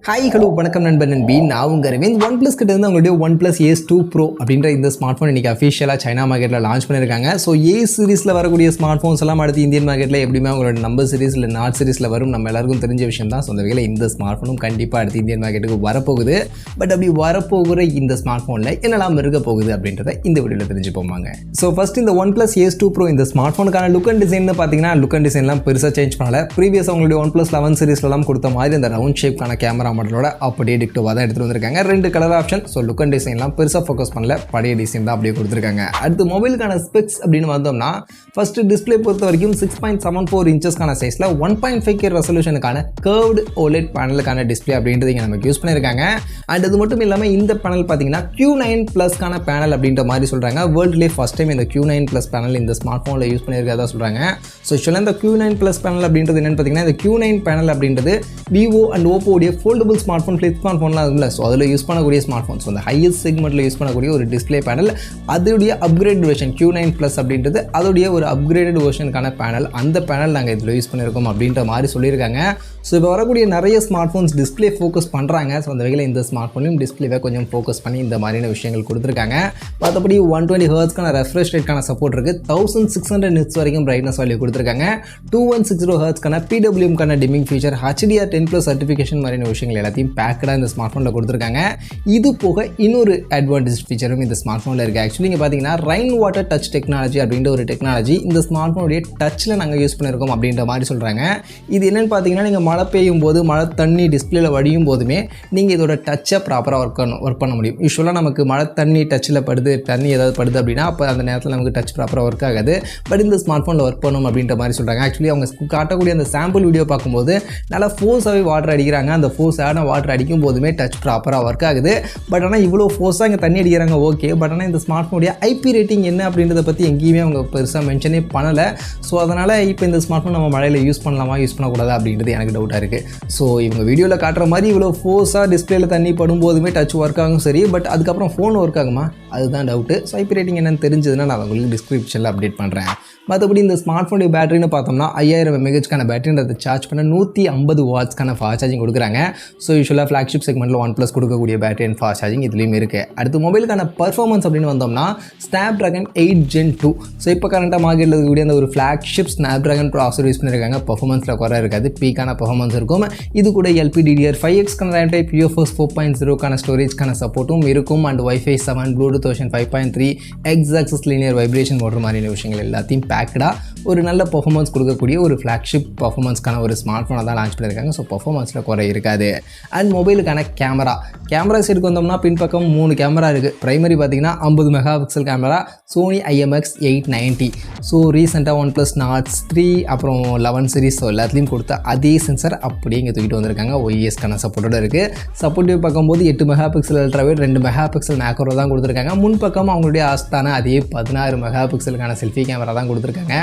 Hi hello வணக்கம் நண்பன் நண்பி நான் உங்கள் அரவிந்த் OnePlus கிட்ட இருந்து அவங்களுடைய OnePlus Ace 2 Pro அப்படின்ற இந்த ஸ்மார்ட் ஃபோன் இன்றைக்கி அஃபிஷியலாக சைனா மார்க்கெட்டில் லான்ச் பண்ணியிருக்காங்க. ஸோ Ace சீரிஸில் வரக்கூடிய ஸ்மார்ட் ஃபோன்ஸ் எல்லாம் அடுத்து இந்தியன் மார்க்கெட்டில் எப்படியுமே அவங்களோட நம்பர் சீரிஸ் இல்லை நாட் சீரிஸில் வரும் நம்ம எல்லாருக்கும் தெரிஞ்ச விஷயம் தான். ஸோ அந்த வகையில் இந்த ஸ்மார்ட் ஃபோனும் கண்டிப்பாக அடுத்து இந்தியன் மார்க்கெட்டுக்கு வரப்போகுது. பட் அப்படி வரப்போகிற இந்த ஸ்மார்ட் ஃபோனில் என்னெல்லாம் இருக்க போகுது அப்படின்றத இந்த வீடியோவில் தெரிஞ்சு போவாங்க. ஸோ ஃபஸ்ட் இந்த OnePlus Ace 2 Pro இந்த ஸ்மார்ட் ஃபோனுக்கான லுக் அண்ட் டிசைன் பார்த்தீங்கன்னா லுக் அண்ட் டிசைன்லாம் பெருசாக சேஞ்ச் பண்ணல. ப்ரீவியஸ் அவங்களுடைய OnePlus 11 சீரிஸ்லாம் கொடுத்த மாதிரி இந்த ரவுண்ட் ஷேப்கான கேமரா மாடலோட அப்படியே டிக்டோவாக தான் எடுத்துகிட்டு வந்திருக்காங்க. ரெண்டு colour option. So look and டிசைன்லாம் பெருசாக ஃபோக்கஸ் பண்ணல, பழைய டிசைன் தான் அப்படியே கொடுத்துருக்காங்க. அடுத்து மொபைலுக்கான ஸ்பெக்ஸ் அப்படின்னு வந்தோம்னா ஃபஸ்ட்டு டிஸ்பிளே பொறுத்த வரைக்கும் 6.74 இன்ச்சஸ்க்கான சைஸில் 1.5K ரெசல்யூஷனுக்கான கர்வ்டு OLED பேனலுக்கான டிஸ்பிளே அப்படின்றது இங்கே நமக்கு யூஸ் பண்ணியிருக்காங்க. அண்ட் அது மட்டும் இல்லாமல் இந்த பேனல் பார்த்தீங்கன்னா Q9+க்கான பேனல் அப்படின்ற மாதிரி சொல்கிறாங்க. வேர்ல்ட்லேயே ஃபஸ்ட் டைம் இந்த Q9+ பேனல் இந்த ஸ்மார்ட் ஃபோனில் யூஸ் பண்ணியிருக்கிறதா சொல்கிறாங்க. ஸோ ஆக்சுவலாக இந்த Q9+ பேனல் அப்படின்றது என்னென்னு பார்த்தீங்கன்னா இந்த Q9 பேனல் அப்படின்றது விவோ அண்ட் ஓப்போடைய ஃபோல்டபுள் ஸ்மார்ட் ஃபோன் ஸ்மார்ட் ஃபோன்லாம் இருக்குல்ல, ஸோ அதில் யூஸ் பண்ணக்கூடிய ஸ்மார்ட் ஃபோன். ஸோ அந்த ஹையஸ்ட் செக்மெண்ட்டில் யூஸ் பண்ணக்கூடிய ஒரு டிஸ்பிளே பேனல், அதோடைய அப்கிரேட் வெர்ஷன் Q9+ அப்படின்றது அதோடைய ஒரு அப்கிரேடட் வெர்ஷனுக்கான பேனல். அந்த பேனல் நாங்கள் இதில் யூஸ் பண்ணியிருக்கோம் அப்படின்ற மாதிரி சொல்லியிருக்காங்க. ஸோ இப்போ வரக்கூடிய நிறைய ஸ்மார்ட் ஃபோன்ஸ் டிஸ்பிளே ஃபோக்கஸ் பண்ணுறாங்க. ஸோ அந்த வகையில் இந்த ஸ்மார்ட் ஃபோனையும் டிஸ்பிளேவை கொஞ்சம் ஃபோக்கஸ் பண்ணி இந்த மாதிரியான விஷயங்கள் கொடுத்துருக்காங்க. மற்றபடி 120 ஹெர்ட்ஸ்க்கான ரெஃப்ரெஷ் ரேட்கான சப்போர்ட் இருக்குது. 1600 நிட்ஸ் வரைக்கும் பிரைட்னஸ் வேல்யூ கொடுத்துருக்காங்க. 2160 ஹெர்ட்ஸ்க்கான PWMக்கான டிமிங் ஃபீச்சர், HDR10+ சர்டிஃபிகேஷன் மாதிரியான விஷயங்கள் எல்லாத்தையும் பேக்கடாக இந்த ஸ்மார்ட் ஃபோனில் கொடுத்துருக்காங்க. இது போக இன்னொரு அட்வான்டேஜ் ஃபீச்சரும் இந்த ஸ்மார்ட் ஃபோனில் இருக்குது. ஆக்சுவலி இங்கே பார்த்தீங்கன்னா ரெயின் வாட்டர் டச் டெக்னாலஜி அப்படின்ற ஒரு டெக்னாலஜி இந்த ஸ்மார்ட் ஃபோனுடைய டச்சில் நாங்கள் யூஸ் பண்ணியிருக்கோம் அப்படின்ற மாதிரி சொல்கிறாங்க. இது என்னென்னு பார்த்தீங்கன்னா நீங்கள் மழை பெய்யும் போது மழை தண்ணி டிஸ்பிளேல வடியும் போதுமே நீங்கள் இதோட டச்சை ப்ராப்பராக ஒர்க் பண்ண முடியும். யூஸ்வலாக நமக்கு மழை தண்ணி டச்சில் படுது, தண்ணி ஏதாவது படுது அப்படின்னா அப்போ அந்த நேரத்தில் நமக்கு டச் ப்ராப்பராக ஒர்க் ஆகாது. பட் இந்த ஸ்மார்ட் ஃபோனில் ஒர்க் பண்ணணும் அப்படின்ற மாதிரி சொல்கிறாங்க. ஆக்சுவலி அவங்க காட்டக்கூடிய அந்த சாம்பிள் வீடியோ பார்க்கும்போது நல்லா ஃபோர்ஸாகவே வாட்டர் அடிக்கிறாங்க. அந்த ஃபோர்ஸான வாட்டர் அடிக்கும் போதுமே டச் ப்ராப்பராக ஒர்க் ஆகுது. பட் ஆனால் இவ்வளோ ஃபோர்ஸாக இங்கே தண்ணி அடிக்கிறாங்க ஓகே. பட் ஆனால் இந்த ஸ்மார்ட் ஃபோனுடைய IP ரேட்டிங் என்ன அப்படின்றத பற்றி எங்கேயுமே அவங்க பெருசாக மென்ஷனே பண்ணலை. ஸோ அதனால் இப்போ இந்த ஸ்மார்ட் ஃபோன் நம்ம மழையில் யூஸ் பண்ணலாமா யூஸ் பண்ணக்கூடாது அப்படின்றது எனக்கு டவுட்டாக இருக்குது. ஸோ இவங்க வீடியோவில் காட்டுற மாதிரி இவ்வளோ ஃபோர்ஸாக டிஸ்பிளேல தண்ணி படும்போதுமே டச் ஒர்க் ஆகும் சரி, பட் அதுக்கப்புறம் ஃபோன் ஒர்க் ஆகுமா அதுதான் டவுட்டு. ஸோ IP ரேட்டிங் என்னென்னு தெரிஞ்சதுன்னா நான் உங்களுக்கு டிஸ்கிரிப்ஷனில் அப்டேட் பண்ணுறேன். மற்றபடி இந்த ஸ்மார்ட் ஃபோனுடைய பேட்டரின்னு பார்த்தோம்னா 5000 mAhக்கான பேட்டரின்றதை சார்ஜ் பண்ண 150 வாட்ஸ்க்கான ஃபாஸ்ட் சார்ஜிங் கொடுக்குறாங்க. ஸோ யூஸ்வலாக ஃப்ளாக்ஷிப் செக்மெண்ட்டில் OnePlus கொடுக்கக்கூடிய பேட்டரி அண்ட் ஃபாஸ்ட் சார்ஜிங் இதுலேயும் இருக்குது. அடுத்து மொபைலுக்கான பர்ஃபார்மன்ஸ் அப்படின்னு வந்தோம்னா Snapdragon 8 Gen 2. ஸோ இப்போ கரண்ட்டாக மார்க்கெட்டில் இருக்கக்கூடிய அந்த ஒரு ஃப்ளாக்ஷிப் Snapdragon ப்ராசஸர் யூஸ் பண்ணியிருக்காங்க. பர்ஃபார்மன்ஸில் குறை இருக்காது, பீக்கான பர்ஃபார்மன்ஸ் இருக்கும். இது கூட LPDDR5Xக்கான ரேம் டைப், UFS 4.0க்கான ஸ்டோரேஜ்க்கான சப்போர்ட்டும் இருக்கும். And Wi-Fi 7, Bluetooth version 5.3, X-axis linear vibration motor மாதிரியான விஷயங்கள் எல்லாத்தையும் பேக்கடாக ஒரு நல்ல பர்ஃபார்மன்ஸ் கொடுக்கக்கூடிய ஒரு ஃப்ளாக்ஷிப் பர்ஃபார்மன்ஸ்க்கான ஒரு ஸ்மார்ட் ஃபோனை தான் லான்ச் பண்ணியிருக்காங்க. ஸோ பர்ஃபார்மன்ஸில் குறை இருக்காது. அண்ட் மொபைலுக்கான கேமரா சைடுக்கு வந்தோம்னா பின்பக்கம் 3 கேமரா இருக்குது. ப்ரைமரி பார்த்தீங்கன்னா 50 megapixel camera, Sony IMX890. So ரீசெண்டாக OnePlus Nord 3 அப்புறம் 11 சீரிஸ் ஸோ எல்லாத்துலேயும் கொடுத்த அதே சென்சர் அப்படியே இங்கே தூக்கிட்டு வந்திருக்காங்க. OISக்கான சப்போர்ட்டோடு இருக்குது. சப்போர்ட்டிவ் பார்க்கும்போது 8 மெகாபிக்சல் அல்ட்ராவைட், 2 மெகாபிக்சல் மேக்ரோ தான் கொடுத்துருக்காங்க. முன்பக்கம் அவங்களுடைய ஆஸ்தான அதே 16 மெகாபிக்சலுக்கான செல்ஃபி கேமரா தான் கொடுத்துருக்காங்க.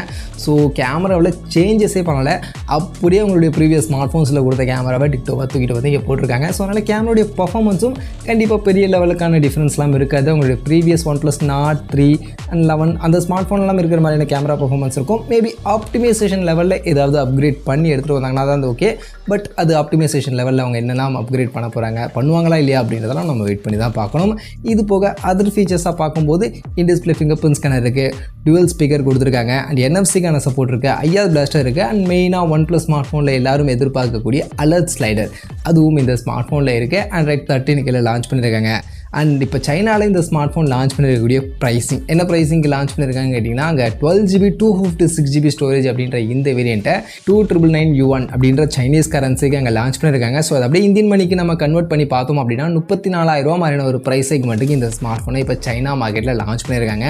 ஸோ கேமராவில் சேஞ்சஸே பண்ணலை, அப்படியே அவங்களுடைய ப்ரீவியஸ் ஸ்மார்ட் ஃபோன்ஸில் கொடுத்த கேமராவை டிக்டோவாக தூக்கிட்டு வந்து இங்கே போட்டிருக்காங்க. ஸோ அதனால் கேமராவுடைய பர்ஃபார்மன்ஸும் கண்டிப்பாக பெரிய லெவலுக்கான டிஃப்ரென்ஸ்லாம் இருக்காது. அவங்களுடைய ப்ரீவியஸ் OnePlus Nord 3 அண்ட் 11 அந்த ஸ்மார்ட் ஃபோன்லாம் இருக்கிற மாதிரியான கேமரா பர்ஃபார்மன்ஸ் இருக்கும். மேபி ஆப்டிமைசேஷன் லெவலில் ஏதாவது அப்கிரேட் பண்ணி எடுத்துகிட்டு வந்தாங்கன்னா தான் ஓகே. பட் அது ஆப்டிமைசேஷன் லெவலில் அவங்க என்னெல்லாம் அப்கிரேட் பண்ண போகிறாங்க, பண்ணுவாங்களா இல்லையா அப்படின்றதெல்லாம் நம்ம வெயிட் பண்ணி தான் பார்க்கணும். இது போக அதர் ஃபீச்சர்ஸாக பார்க்கும்போது இன்டிஸ்பிளே ஃபிங்கர் பிரிண்ட் ஸ்கேனர் இருக்குது, டுவல் ஸ்பீக்கர் கொடுத்துருக்காங்க, அண்ட் NFC-க்கான சப்போர்ட் இருக்குது, IR பிளாஸ்டர் இருக்குது. அண்ட் மெயினாக OnePlus ஸ்மார்ட் ஃபோனில் எல்லாரும் எதிர்பார்க்கக்கூடிய அலர்ட் ஸ்லைடர் அதுவும் இந்த ஸ்மார்ட் ஃபோனில் இருக்குது. Android 13 கீழே லான்ச் பண்ணியிருக்காங்க. அண்ட் இப்போ சைனாவில் இந்த ஸ்மார்ட் ஃபோன் லான்ச் பண்ணிருக்கக்கூடிய ப்ரைஸிங் என்ன ப்ரைஸிங்க்கு லான்ச் பண்ணியிருக்காங்க கேட்டிங்கன்னா அங்கே 12GB 256GB ஸ்டோரேஜ் அப்படின்ற இந்த வேரியண்ட்டை 2999 yuan அப்படின்ற சைனீஸ் கரன்சிக்கு அங்கே லான்ச் பண்ணியிருக்காங்க. ஸோ அது அப்படியே இந்தியன் மணிக்கு நம்ம கன்வெர்ட் பண்ணி பார்த்தோம் அப்படின்னா 34,000 மாதிரியான ஒரு ப்ரைஸ் செக்மெண்ட்டுக்கு இந்த ஸ்மார்ட் ஃபோனை இப்போ சைனா மார்க்கெட்டில் லான்ச் பண்ணியிருக்காங்க.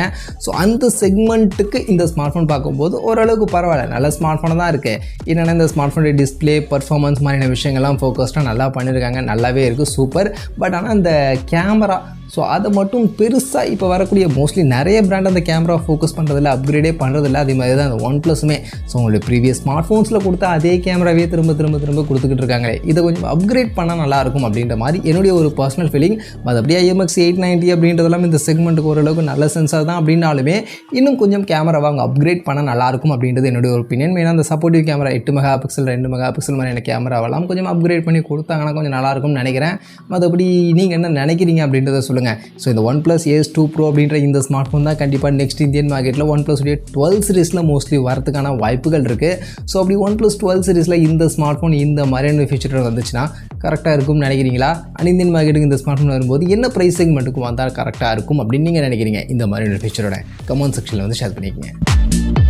ஸோ அந்த செக்மெண்ட்டுக்கு இந்த ஸ்மார்ட் ஃபோன் பார்க்கும்போது ஓரளவுக்கு பரவாயில்ல, நல்ல ஸ்மார்ட் ஃபோனை தான் இருக்குது. என்னென்னா இந்த ஸ்மார்ட் ஃபோனுடைய டிஸ்பிளே பர்ஃபார்மன்ஸ் மாதிரியான விஷயங்கள்லாம் ஃபோக்கஸ்டாக நல்லா பண்ணியிருக்காங்க, நல்லாவே இருக்குது, சூப்பர். பட் ஆனால் இந்த கேமரா ஸோ அதை மட்டும் பெருசாக இப்போ வரக்கூடிய மோஸ்ட்லி நிறைய பிராண்ட் அந்த கேமரா ஃபோக்கஸ் பண்ணுறதில்ல, அப்கிரேடே பண்ணுறதில்ல. அதே மாதிரி தான் அந்த OnePlusமே ஸோ உங்களுடைய ப்ரீவியஸ் ஸ்மார்ட் ஃபோன்ஸில் கொடுத்தா அதே கேமராவே திரும்ப கொடுத்துக்கிட்டு இருக்காங்க. இதை கொஞ்சம் அப்கிரேட் பண்ணால் நல்லாயிருக்கும் அப்படின்ற மாதிரி என்னுடைய ஒரு பர்சனல் ஃபீலிங். அது அப்படியே IMX 890 அப்படின்றதெல்லாம் இந்த செக்மெண்ட்டுக்கு ஓரளவுக்கு நல்ல சென்சார் தான் அப்படின்னாலுமே இன்னும் கொஞ்சம் கேமராவை அவங்க அப்கிரேட் பண்ணால் நல்லாயிருக்கும் அப்படின்றது என்னுடைய ஒரு ஒப்பீனியன். மெயினாக அந்த supportive camera 8 mega pixel 2 mega pixel மாதிரியான கேமராவெல்லாம் கொஞ்சம் அப்கிரேட் பண்ணி கொடுத்தாங்கன்னா கொஞ்சம் நல்லாயிருக்கும்னு நினைக்கிறேன். மற்றபடி நீங்கள் என்ன நினைக்கிறீங்க அப்படின்றத சொல்லுங்கள். ஸோ இந்த OnePlus Ace 2 Pro அப்படின்ற இந்த ஸ்மார்ட் ஃபோன் தான் கண்டிப்பாக நெக்ஸ்ட் இந்தியன் மார்க்கெட்டில் OnePlus 12 சீரிஸில் மோஸ்ட்லி வரதுக்கான வாய்ப்புகள் இருக்குது. ஸோ அப்படி OnePlus 12 சீரிஸில் இந்த ஸ்மார்ட் ஃபோன் இந்த மாதிரியான ஃபீச்சர் வந்துச்சுன்னா கரெக்டாக இருக்கும்னு நினைக்கிறீங்களா? அண்ட் இந்தியன் மார்க்கெட்டுக்கு இந்த ஸ்மார்ட் ஃபோன் வரும்போது என்ன ப்ரைஸ் செக்மெண்ட்டுக்கு வந்தால் கரெக்டாக இருக்கும் அப்படின்னு நீங்கள் நினைக்கிறீங்க? இந்த மாதிரியான ஃபீச்சரோட கமெண்ட் செக்ஷனில் வந்து ஷேர் பண்ணிக்கங்க.